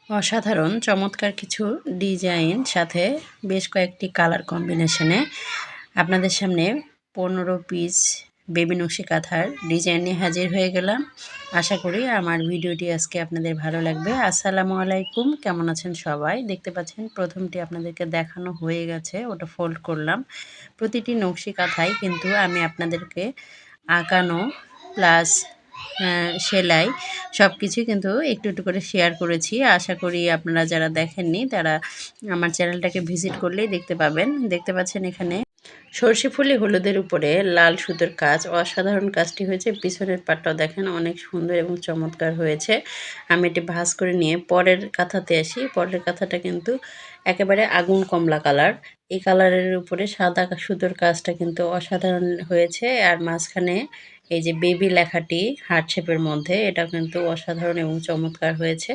অসাধারণ চমৎকার কিছু ডিজাইন সাথে বেশ কয়েকটি কালার কম্বিনেশনে আপনাদের সামনে 15 পিস বেবি নকশি কাঁথার ডিজাইন নিয়ে হাজির হয়ে গেলাম। আশা করি আমার ভিডিওটি আজকে আপনাদের ভালো লাগবে। আসসালামু আলাইকুম, কেমন আছেন সবাই? দেখতে পাচ্ছেন প্রথমটি আপনাদেরকে দেখানো হয়ে গেছে, ওটা ফোল্ড করলাম। প্রতিটি নকশি কাঁথায় কিন্তু আমি আপনাদেরকে আঁকানো প্লাস সেলাই সব কিছুই কিন্তু একটু একটু করে শেয়ার করেছি। আশা করি আপনারা যারা দেখেননি তারা আমার চ্যানেলটাকে ভিজিট করলেই দেখতে পাবেন। দেখতে পাচ্ছেন এখানে সর্ষে ফুলে হলুদের উপরে লাল সুতোর কাজ, অসাধারণ কাজটি হয়েছে। পিছনের পাটটাও দেখেন অনেক সুন্দর এবং চমৎকার হয়েছে। আমি এটি ভাঁজ করে নিয়ে পরের কাঁথাতে আসি। পরের কাঁথাটা কিন্তু একেবারে আগুন কমলা কালার। এই কালারের উপরে সাদা সুতোর কাজটা কিন্তু অসাধারণ হয়েছে। আর মাঝখানে এই যে বেবি লেখাটি হার্ট শেপের মধ্যে, এটা কিন্তু অসাধারণ এবং চমৎকার হয়েছে।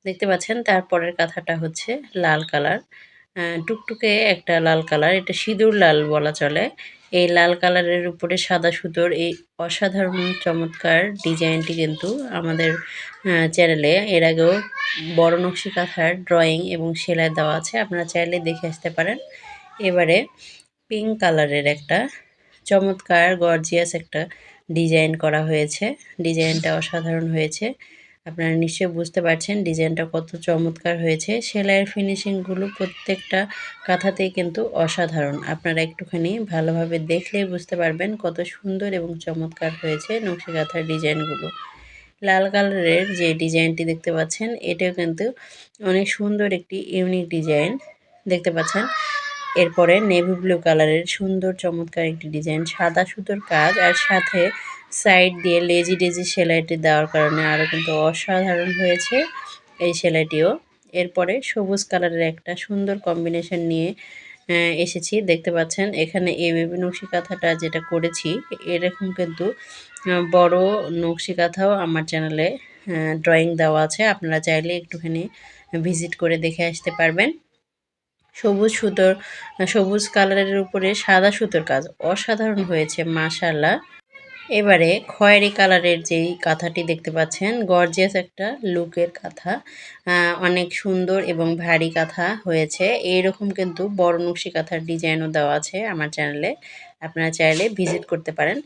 দেখতে পাচ্ছেন তারপরের কাঁথাটা হচ্ছে লাল কালার, টুকটুকে একটা লাল কালার, এটা সিঁদুর লাল বলা চলে। এই লাল কালারের উপরে সাদা সুতোর এই অসাধারণ চমৎকার ডিজাইনটি কিন্তু আমাদের চ্যানেলে এর আগেও বড় নকশি কাঁথার ড্রয়িং এবং সেলাই দেওয়া আছে, আপনারা চাইলে দেখে আসতে পারেন। এবারে পিঙ্ক কালারের একটা চমৎকার গর্জিয়াস একটা ডিজাইন করা হয়েছে। ডিজাইনটা অসাধারণ হয়েছে, আপনারা নিশ্চয়ই বুঝতে পারছেন ডিজাইনটা কত চমৎকার হয়েছে। সেলাইয়ের ফিনিশিংগুলো প্রত্যেকটা কাঁথাতেই কিন্তু অসাধারণ। আপনারা একটুখানি ভালোভাবে দেখলেই বুঝতে পারবেন কত সুন্দর এবং চমৎকার হয়েছে নকশি কাঁথার ডিজাইনগুলো। লাল কালারের যে ডিজাইনটি দেখতে পাচ্ছেন এটাও কিন্তু অনেক সুন্দর একটি ইউনিক ডিজাইন দেখতে পাচ্ছেন। এরপরে নেভি ব্লু কালারের সুন্দর চমৎকার একটি ডিজাইন, সাদা সুতোর কাজ আর সাথে সাইড দিয়ে লেজি ডেজি সেলাইটি দেওয়ার কারণে আরও কিন্তু অসাধারণ হয়েছে এই সেলাইটিও। এরপরে সবুজ কালারের একটা সুন্দর কম্বিনেশন নিয়ে এসেছি। দেখতে পাচ্ছেন এখানে এই বেবি নকশি কাঁথাটা যেটা করেছি, এরকম কিন্তু বড় নকশি কাঁথাও আমার চ্যানেলে ড্রয়িং দেওয়া আছে, আপনারা চাইলে একটুখানি ভিজিট করে দেখে আসতে পারবেন। সবুজ কালারের উপরে সাদা সুতোর কাজ অসাধারণ হয়েছে মাশাআল্লাহ। এবারে খয়েরি কালারের যেই কাঁথাটি দেখতে পাচ্ছেন, গর্জিয়াস একটা লুকের কাঁথা, অনেক সুন্দর এবং ভারী কাঁথা হয়েছে। এইরকম কিন্তু বড় নকশি কাঁথার ডিজাইনও দেওয়া আছে আমার চ্যানেলে, আপনারা চাইলে ভিজিট করতে পারেন।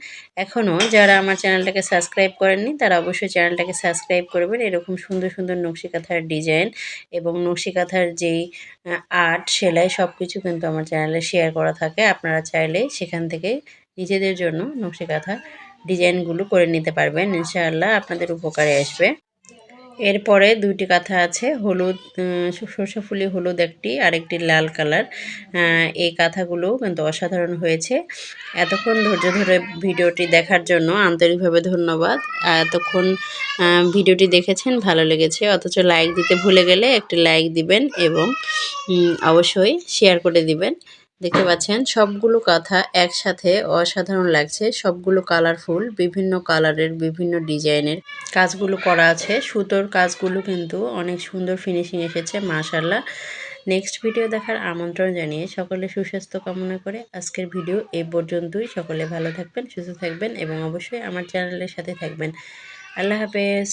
এখনও যারা আমার চ্যানেলটাকে সাবস্ক্রাইব করেননি তারা অবশ্যই চ্যানেলটাকে সাবস্ক্রাইব করবেন। এরকম সুন্দর সুন্দর নকশি কাঁথার ডিজাইন এবং নকশি কাঁথার যেই আর্ট সেলাই সব কিছু কিন্তু আমার চ্যানেলে শেয়ার করা থাকে, আপনারা চাইলে সেখান থেকে নিজেদের জন্য নকশি কাঁথা ডিজাইনগুলো করে নিতে পারবেন, ইনশাআল্লাহ আপনাদের উপকারে আসবে। এরপরে দুইটি কাঁথা আছে, হলুদ সরষে ফুলি হলুদ একটি, আরেকটি লাল কালার। এই কাঁথাগুলো কিন্তু অসাধারণ হয়েছে। এতক্ষণ ধৈর্য ধরে ভিডিওটি দেখার জন্য আন্তরিকভাবে ধন্যবাদ। এতক্ষণ ভিডিওটি দেখেছেন, ভালো লেগেছে অথচ লাইক দিতে ভুলে গেলে একটি লাইক দিবেন এবং অবশ্যই শেয়ার করে দিবেন। দেখতে পাচ্ছেন সবগুলো কাঁথা একসাথে অসাধারণ লাগছে, সবগুলো কালারফুল, বিভিন্ন কালারের বিভিন্ন ডিজাইনের কাজগুলো করা আছে। সুতোর কাজগুলো কিন্তু অনেক সুন্দর ফিনিশিং এসেছে মাশাআল্লাহ। নেক্সট ভিডিও দেখার আমন্ত্রণ জানিয়ে সকলে সুস্বাস্থ্য কামনা করে আজকের ভিডিও এই পর্যন্তই। সকলে ভালো থাকবেন, সুস্থ থাকবেন এবং অবশ্যই আমার চ্যানেলের সাথে থাকবেন। আল্লাহ হাফেজ।